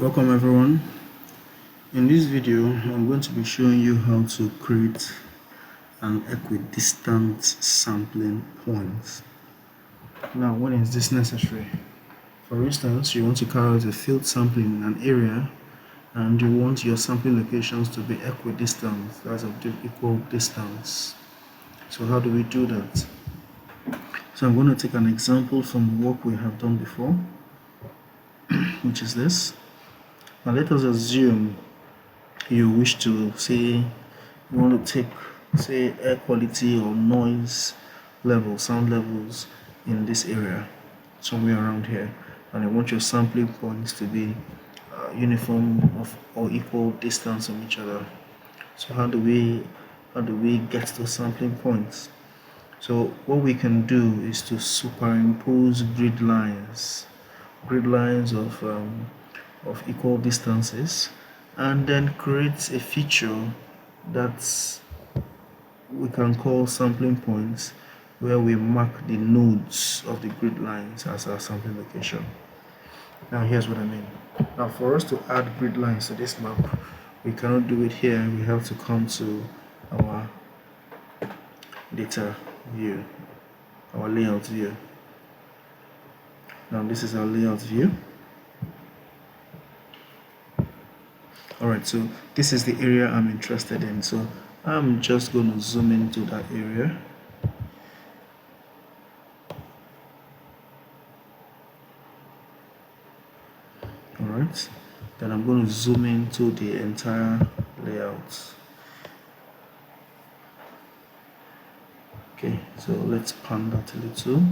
Welcome everyone. In this video I'm going to be showing you how to create an equidistant sampling point. Now, when is this necessary? For instance, you want to carry out a field sampling in an area and you want your sampling locations to be equidistant, that's of equal distance. So how do we do that? So I'm going to take an example from the work we have done before, which is this. Now let us assume you wish to say you want to take air quality or noise level, sound levels in this area, somewhere around here, and you want your sampling points to be uniform of or equal distance from each other. So how do we get those sampling points? So what we can do is to superimpose grid lines of equal distances, and then create a feature that we can call sampling points, where we mark the nodes of the grid lines as our sampling location. Now here's what I mean. Now for us to add grid lines to this map, we cannot do it here. We have to come to our data view, our layout view. Now this is our layout view. Alright, so this is the area I'm interested in, so I'm just going to zoom into that area. Alright, then I'm going to zoom into the entire layout. Okay, so let's pan that a little.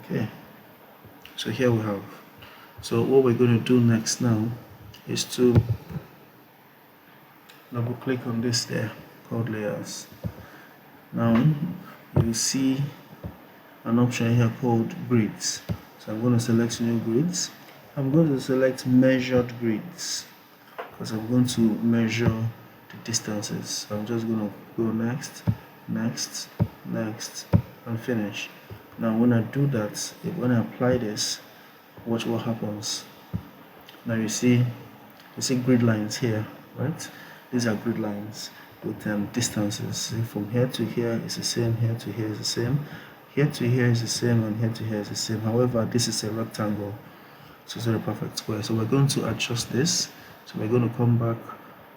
Okay, so here we have. So what we're going to do next now is to double click on this there called layers. Now you will see an option here called grids. So I'm going to select new grids. I'm going to select measured grids because I'm going to measure the distances. So I'm just going to go next, and finish. Now when I do that, when I apply this, watch what happens. Now you see grid lines here, right? These are grid lines with distances. See, from here to here is the same, here to here is the same, here to here is the same, and here to here is the same. However, this is a rectangle, so it's not a perfect square. So we're going to adjust this. So we're going to come back,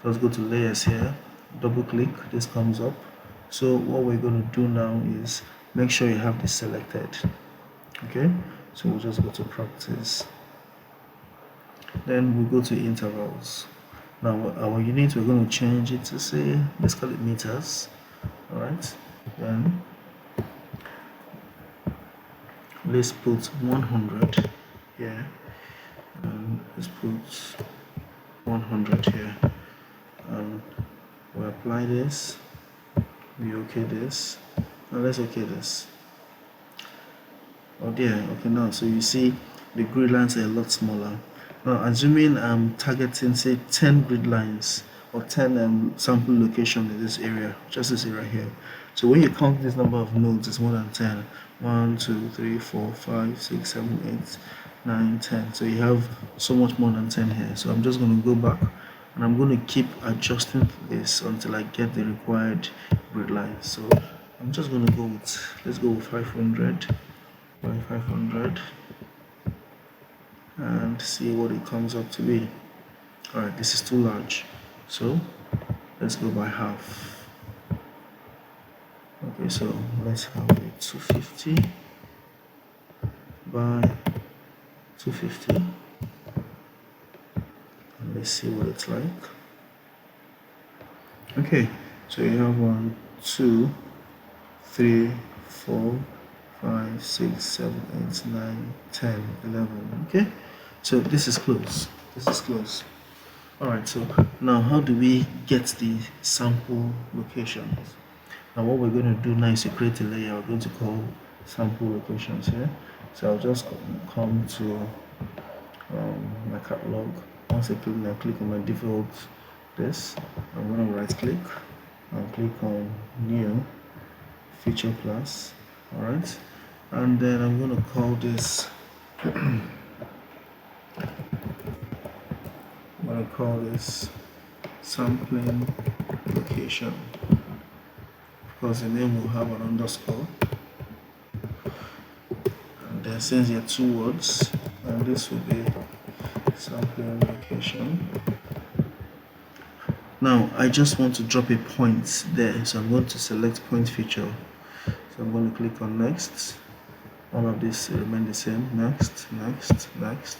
let's go to layers here, double click, this comes up. So what we're going to do now is make sure you have this selected. Okay, so we'll just go to practice, then we'll go to intervals. Now our unit, we're going to change it to say, let's call it meters. All right, then let's put 100 here, and let's put 100 here, and we apply this, we okay this, now let's okay this. Oh dear, okay. Now so you see the grid lines are a lot smaller. Now assuming I'm targeting say 10 grid lines or 10 sample locations in this area, just this area here. So when you count this number of nodes, it's more than 10. 1, 2, 3, 4, 5, 6, 7, 8, 9, 10. So you have so much more than 10 here. So I'm just going to go back and I'm going to keep adjusting this until I get the required grid lines. So I'm just going to go with, let's go with 500 by 500 and see what it comes up to be. Alright, this is too large, so let's go by half. Okay, so let's have it 250 by 250, and let's see what it's like. Okay, so you have 1, 2, 3, 4, 5, 6, 7, 8, 9, 10, 11. Okay, so this is close. Alright, so now how do we get the sample locations? Now what we're going to do now is to create a layer we're going to call sample locations here. So I'll just come to my catalog. Once I click on my default this, I'm going to right click and click on new feature class. Alright, and then I'm going to call this going to call this sampling location, because the name will have an underscore, and then since there are two words, and this will be sampling location. Now I just want to drop a point there, so I'm going to select point feature. So I'm going to click on next. All of this remain the same. Next, next, next,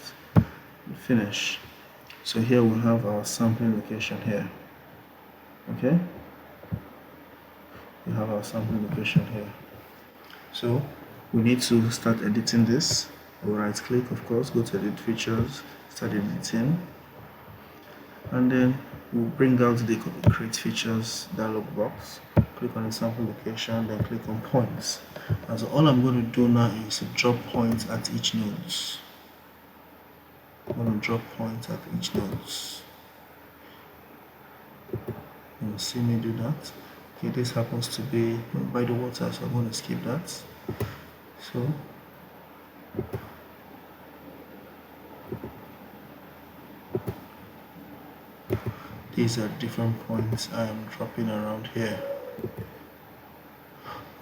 finish. So here we have our sampling location here. Okay, we have our sampling location here. So we need to start editing this. We'll right click, of course, go to edit features, start editing, and then we'll bring out the create features dialog box, click on the sample location, then click on points. And so all I'm going to do now is to drop points at each nodes. I'm going to drop points at each nodes. You'll see me do that. Okay, this happens to be by the water, so I'm going to skip that. So these are different points I am dropping around here.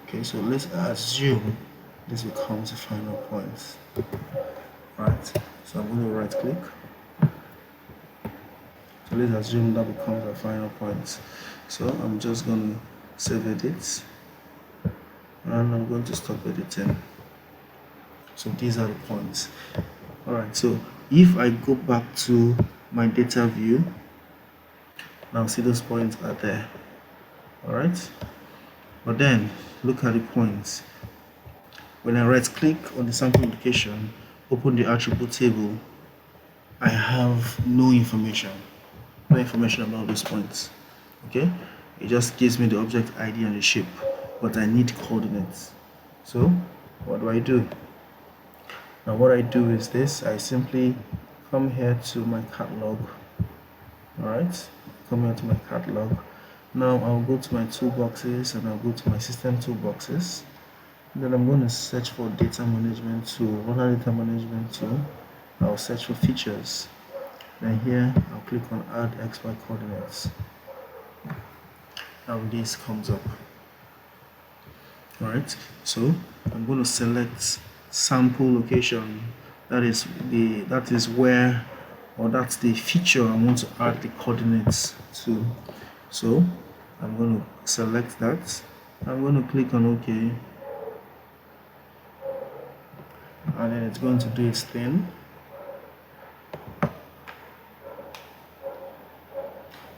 Okay, so let's assume this becomes the final point. Right, so I'm going to right click. So let's assume that becomes the final point. So I'm just going to save edit, and I'm going to stop editing. So these are the points. Alright, so if I go back to my data view, now see those points are there. Alright, but then look at the points. When I right click on the sample location, open the attribute table, I have no information about those points. Okay, it just gives me the object ID and the shape, but I need coordinates. So what do? Now what I do is this: I simply come here to my catalog. Alright, come here to my catalog. Now I'll go to my toolboxes, and I'll go to my system toolboxes. Then I'm going to search for data management tool. Under data management tool, I'll search for features. Then here I'll click on add XY coordinates. Now this comes up. Alright, so I'm going to select sample location. That's where, or that's the feature I want to add the coordinates to. So I'm going to select that. I'm going to click on OK, and then it's going to do its thing.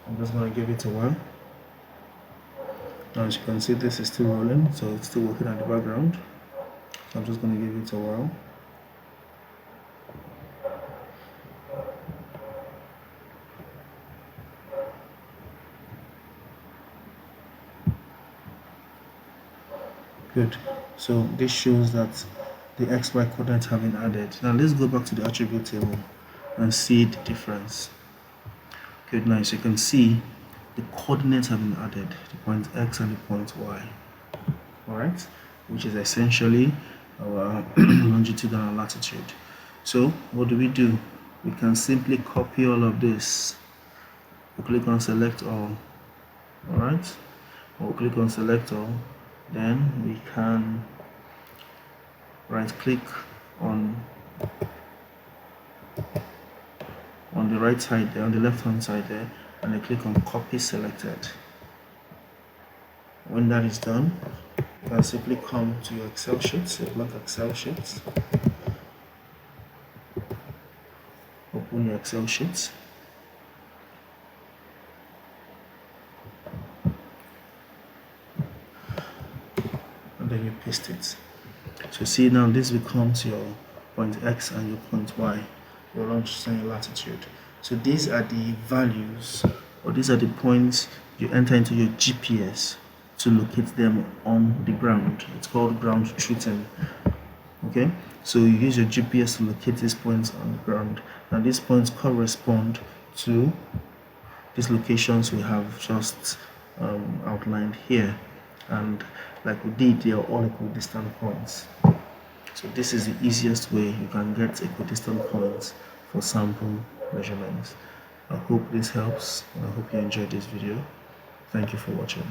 I'm just going to give it a while. Now as you can see, this is still rolling, so it's still working in the background. So I'm just going to give it a while. Good. So this shows that the XY coordinates have been added. Now let's go back to the attribute table and see the difference. Good. Now as you can see, the coordinates have been added, the point X and the point Y. Alright, which is essentially our longitude and latitude. So what do? We can simply copy all of this. We'll click on select all. Alright, we'll click on select all. Then we can right click on the right side there, on the left hand side there, and I click on copy selected. When that is done, you can simply come to your Excel sheet, a blank Excel sheet, open your Excel sheet, and then you paste it. So see, now this becomes your point X and your point Y, your longitude and your latitude. So these are the values, or these are the points you enter into your GPS to locate them on the ground. It's called ground truthing. Okay, so you use your GPS to locate these points on the ground, and these points correspond to these locations we have just outlined here, and like we did, they are all equidistant points. So this is the easiest way you can get equidistant points for sample measurements. I hope this helps, and I hope you enjoyed this video. Thank you for watching.